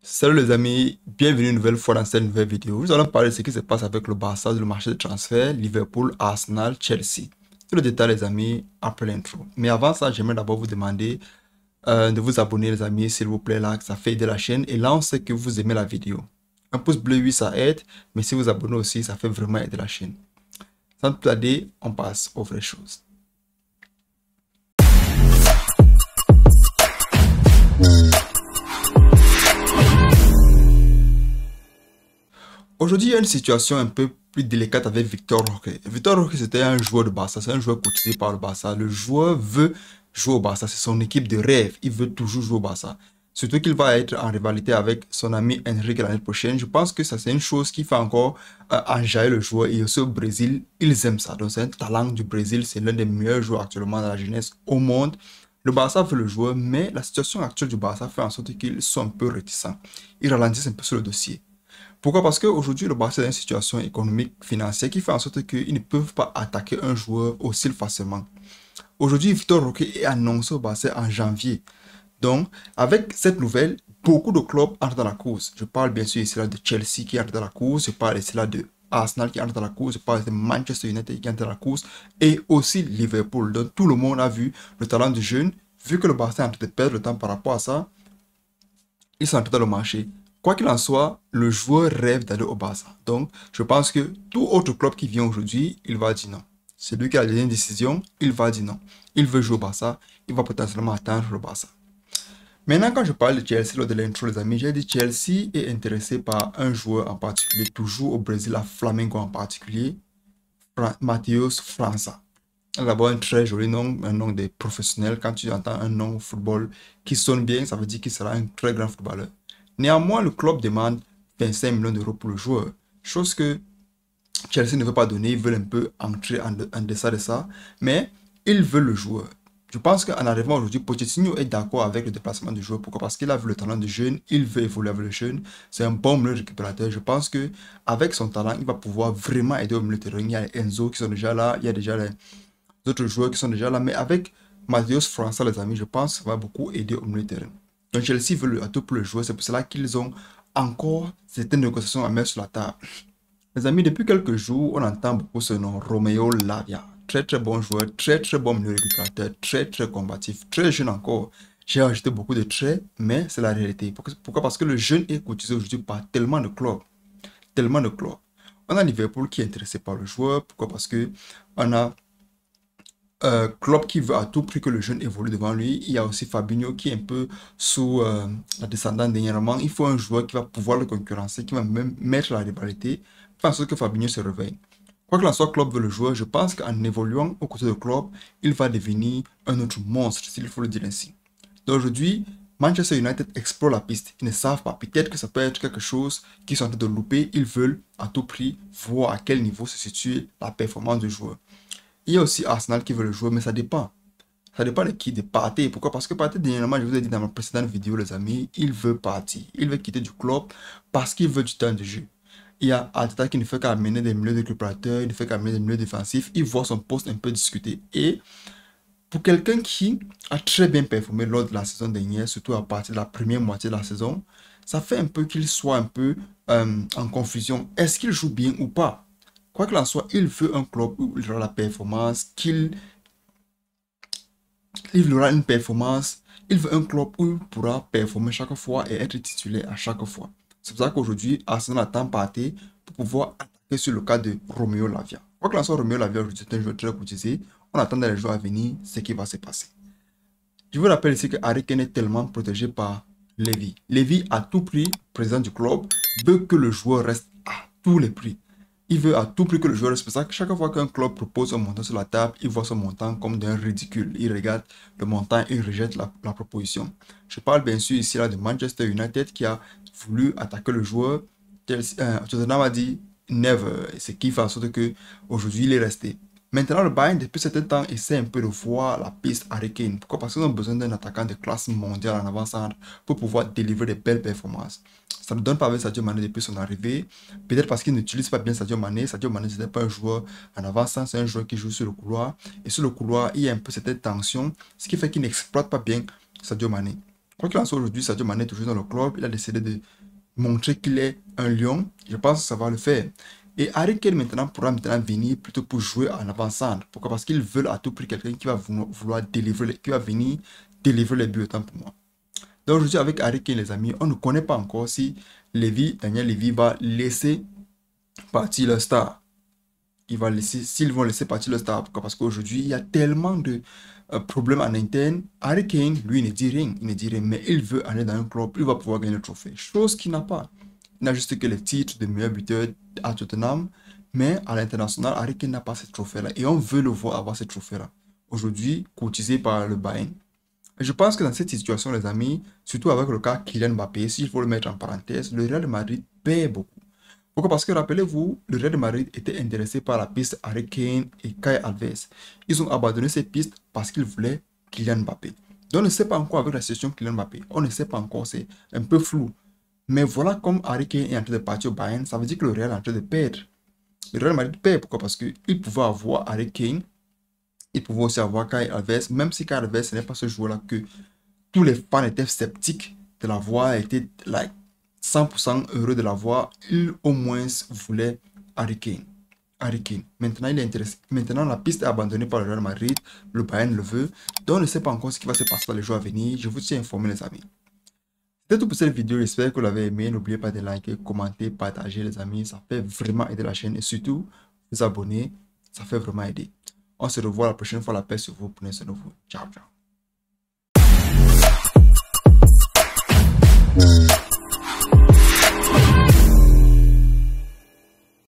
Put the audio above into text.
Salut les amis, bienvenue une nouvelle fois dans cette nouvelle vidéo. Nous allons parler de ce qui se passe avec le Barça, le marché de transfert, Liverpool, Arsenal, Chelsea. Tout le détail les amis après l'intro. Mais avant ça, j'aimerais d'abord vous demander de vous abonner les amis, s'il vous plaît là, ça fait aider la chaîne. Et là, on sait que vous aimez la vidéo. Un pouce bleu, oui, ça aide, mais si vous abonnez aussi, ça fait vraiment aider la chaîne. Sans plus tarder, on passe aux vraies choses. Aujourd'hui, il y a une situation un peu plus délicate avec Victor Roque. Victor Roque, c'était un joueur de Barça, c'est un joueur courtisé par le Barça. Le joueur veut jouer au Barça, c'est son équipe de rêve. Il veut toujours jouer au Barça. Surtout qu'il va être en rivalité avec son ami Enrique l'année prochaine. Je pense que ça, c'est une chose qui fait encore enjailler le joueur. Et aussi au Brésil, ils aiment ça. Donc, c'est un talent du Brésil. C'est l'un des meilleurs joueurs actuellement dans la jeunesse au monde. Le Barça veut le joueur, mais la situation actuelle du Barça fait en sorte qu'ils sont un peu réticents. Ils ralentissent un peu sur le dossier. Pourquoi? Parce qu'aujourd'hui, le Barça est dans une situation économique, financière qui fait en sorte qu'ils ne peuvent pas attaquer un joueur aussi facilement. Aujourd'hui, Victor Roque est annoncé au Barça en janvier. Donc, avec cette nouvelle, beaucoup de clubs entrent dans la course. Je parle bien sûr ici là de Chelsea qui entre dans la course, je parle ici là de Arsenal qui entre dans la course, je parle de Manchester United qui entre dans la course et aussi Liverpool. Donc, tout le monde a vu le talent du jeune. Vu que le Barça est en train de perdre le temps par rapport à ça, ils sont entrés dans le marché. Quoi qu'il en soit, le joueur rêve d'aller au Barça. Donc, je pense que tout autre club qui vient aujourd'hui, il va dire non. C'est lui qui a la dernière décision, il va dire non. Il veut jouer au Barça, il va potentiellement atteindre le Barça. Maintenant, quand je parle de Chelsea lors de l'intro, les amis, j'ai dit Chelsea est intéressé par un joueur en particulier, toujours au Brésil, à Flamengo en particulier, Matheus França. D'abord, un très joli nom, un nom des professionnels. Quand tu entends un nom au football qui sonne bien, ça veut dire qu'il sera un très grand footballeur. Néanmoins, le club demande 25 millions d'euros pour le joueur. Chose que Chelsea ne veut pas donner. Ils veulent un peu entrer en deçà de ça. Mais ils veulent le joueur. Je pense qu'en arrivant aujourd'hui, Pochettino est d'accord avec le déplacement du joueur. Pourquoi? Parce qu'il a vu le talent du jeune. Il veut évoluer avec le jeune. C'est un bon milieu récupérateur. Je pense que avec son talent, il va pouvoir vraiment aider au milieu de terrain. Il y a les Enzo qui sont déjà là. Il y a déjà les autres joueurs qui sont déjà là. Mais avec Matheus França, les amis, je pense que ça va beaucoup aider au milieu de terrain. Donc Chelsea veut à tout pour le joueur. C'est pour cela qu'ils ont encore certaines négociations à mettre sur la table. Les amis, depuis quelques jours, on entend beaucoup ce nom, Romeo Lavia. Très très bon joueur, très très bon milieu récupérateur, très très combatif, très jeune encore. J'ai ajouté beaucoup de traits, mais c'est la réalité. Pourquoi? Parce que le jeune est courtisé aujourd'hui par tellement de clubs. Tellement de clubs. On a Liverpool qui est intéressé par le joueur. Pourquoi? Parce que on a Klopp qui veut à tout prix que le jeune évolue devant lui. Il y a aussi Fabinho qui est un peu sous la descendante dernièrement. Il faut un joueur qui va pouvoir le concurrencer, qui va même mettre la rivalité, faire en sorte que Fabinho se réveille. Quoi qu'il en soit, Klopp veut le joueur. Je pense qu'en évoluant aux côtés de Klopp, il va devenir un autre monstre, s'il faut le dire ainsi. Donc aujourd'hui, Manchester United explore la piste. Ils ne savent pas. Peut-être que ça peut être quelque chose qu'ils sont en train de louper. Ils veulent à tout prix voir à quel niveau se situe la performance du joueur. Il y a aussi Arsenal qui veut le jouer, mais ça dépend. Ça dépend de qui, de Partey. Pourquoi? Parce que Partey, dernièrement, je vous ai dit dans ma précédente vidéo, les amis, il veut partir. Il veut quitter du club parce qu'il veut du temps de jeu. Il y a Arteta qui ne fait qu'amener des milieux de récupérateurs, il ne fait qu'amener des milieux défensifs. Il voit son poste un peu discuté. Et pour quelqu'un qui a très bien performé lors de la saison dernière, surtout à partir de la première moitié de la saison, ça fait un peu qu'il soit un peu en confusion. Est-ce qu'il joue bien ou pas? Quoi qu'il en soit, il veut un club où il aura la performance, il aura une performance. Il veut un club où il pourra performer chaque fois et être titulaire à chaque fois. C'est pour ça qu'aujourd'hui, Arsenal attend Partey pour pouvoir attaquer sur le cas de Romeo Lavia. Quoi qu'il en soit, Romeo Lavia aujourd'hui est un joueur très courtisé. On attend dans les jours à venir ce qui va se passer. Je vous rappelle ici que Harry Kane est tellement protégé par Levy. Levy, à tout prix, président du club, veut que le joueur reste à tous les prix. Il veut à tout prix que le joueur reste. C'est pour ça que chaque fois qu'un club propose un montant sur la table, il voit ce montant comme d'un ridicule. Il regarde le montant et il rejette la proposition. Je parle bien sûr ici là de Manchester United qui a voulu attaquer le joueur. Tottenham a dit never. Ce qui fait en sorte que aujourd'hui il est resté. Maintenant, le Bayern, depuis certain temps, essaie un peu de voir la piste Harry Kane. Pourquoi? Parce qu'ils ont besoin d'un attaquant de classe mondiale en avant-centre pour pouvoir délivrer des belles performances. Ça ne donne pas avec Sadio Mané depuis son arrivée. Peut-être parce qu'il n'utilise pas bien Sadio Mané. Sadio Mané, ce n'est pas un joueur en avant-centre, c'est un joueur qui joue sur le couloir. Et sur le couloir, il y a un peu cette tension, ce qui fait qu'il n'exploite pas bien Sadio Mané. Quoi qu'il en soit, aujourd'hui, Sadio Mané est toujours dans le club. Il a décidé de montrer qu'il est un lion. Je pense que ça va le faire. Et Harry Kane maintenant pourra maintenant venir plutôt pour jouer en avant-centre. Pourquoi? Parce qu'ils veulent à tout prix quelqu'un qui va vouloir délivrer, qui va venir délivrer les buts, autant pour moi. Donc aujourd'hui avec Harry Kane, les amis, on ne connaît pas encore si Daniel Levy va laisser partir le star. S'ils vont laisser partir le star. Pourquoi? Parce qu'aujourd'hui, il y a tellement de problèmes en interne. Harry Kane, lui, il ne dit rien. Il ne dit rien, mais il veut aller dans un club, il va pouvoir gagner le trophée. Chose qu'il n'a pas. Il n'a juste que les titres de meilleur buteur à Tottenham, mais à l'international, Harry Kane n'a pas ce trophée-là. Et on veut le voir avoir ce trophée-là. Aujourd'hui, courtisé par le Bayern. Et je pense que dans cette situation, les amis, surtout avec le cas Kylian Mbappé, s'il faut le mettre en parenthèse, le Real de Madrid paie beaucoup. Pourquoi? Parce que rappelez-vous, le Real de Madrid était intéressé par la piste Harry Kane et Kai Alves. Ils ont abandonné cette piste parce qu'ils voulaient Kylian Mbappé. Donc on ne sait pas encore avec la situation Kylian Mbappé. On ne sait pas encore, c'est un peu flou. Mais voilà comme Harry Kane est en train de partir au Bayern, ça veut dire que le Real est en train de perdre. Le Real Madrid perd. Pourquoi? Parce qu'il pouvait avoir Harry Kane, il pouvait aussi avoir Kai Alves, même si Kai Alves ce n'est pas ce joueur-là que tous les fans étaient sceptiques de l'avoir, étaient like 100% heureux de l'avoir, il au moins voulait Harry Kane. Harry Kane. Maintenant, il est intéressé. Maintenant, la piste est abandonnée par le Real Madrid. Le Bayern le veut. Donc, on ne sait pas encore ce qui va se passer dans les jours à venir. Je vous tiens informé, les amis. C'était tout pour cette vidéo. J'espère que vous l'avez aimé. N'oubliez pas de liker, commenter, partager, les amis. Ça fait vraiment aider la chaîne. Et surtout, vous abonner. Ça fait vraiment aider. On se revoit la prochaine fois. La paix sur vous. Prenez soin de vous. Ciao, ciao.